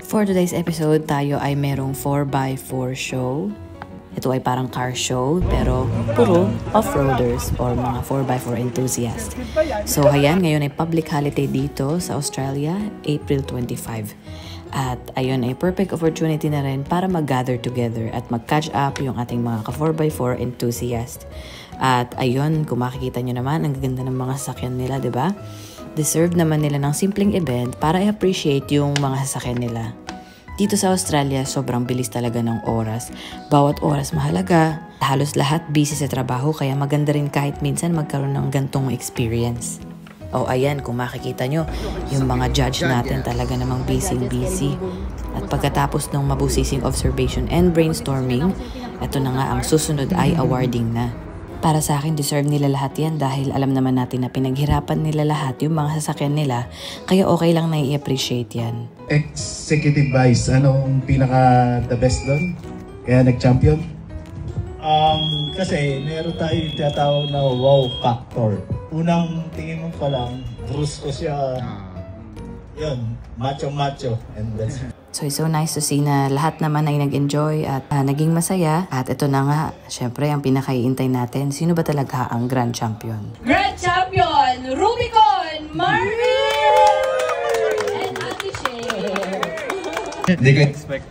For today's episode, tayo ay merong 4x4 show. Ito ay parang car show, pero puro off-roaders or mga 4x4 enthusiasts. So, ayan, ngayon ay public holiday dito sa Australia, April 25. At ayun ay perfect opportunity na rin para mag-gather together at mag-catch up yung ating mga ka-4x4 enthusiasts. At ayun, kung makikita nyo naman, ang ganda ng mga sasakyan nila, di ba? Deserve naman nila ng simpleng event para i-appreciate yung mga sasakyan nila. Dito sa Australia, sobrang bilis talaga ng oras. Bawat oras mahalaga. Halos lahat busy sa trabaho kaya maganda rin kahit minsan magkaroon ng gantong experience. O ayan, kung makikita nyo, yung mga judge natin talaga namang busy. At pagkatapos ng mabusising observation and brainstorming, ito na nga ang susunod ay awarding na. Para sa akin, deserve nila lahat yan dahil alam naman natin na pinaghirapan nila lahat yung mga sasakyan nila, kaya okay lang na i-appreciate yan. Executive Vice, anong pinaka-the best doon? Kaya nag-champion? Kasi meron tayo yung tinatawag na wow factor. Unang tingin mo pa lang, brusco siya. Yun, macho. And that's So it's so nice to see na lahat naman ay nag-enjoy at naging masaya. At ito na nga, syempre ang pinakaiintay natin, sino ba talaga ang Grand Champion? Grand Champion, Rubicon, Marvin! And Ate Shay. Hindi ko expect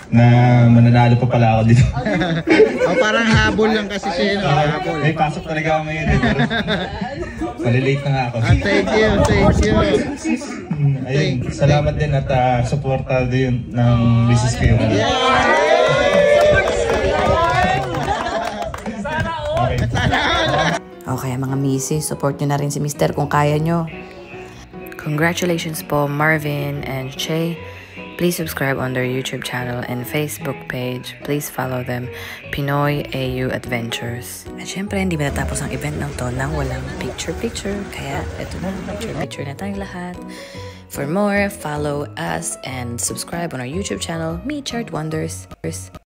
na mananalo pa pala ako dito. Parang habol lang kasi siya. Habol. May pasok talaga ako ngayon. Malilate na nga ako. Thank you. Ayun, salamat din at supportado yun ng business kayo. Okay, mga misi, support nyo na rin si Mr. kung kaya nyo. Congratulations po Marvin and Shay. Please subscribe on their YouTube channel and Facebook page. Please follow them, Pinoy AU Adventures. At syempre, hindi matatapos ang event ng to nang walang picture-picture. Kaya, eto na, picture-picture na tayong lahat. For more, follow us and subscribe on our YouTube channel, Me Chart Wonders.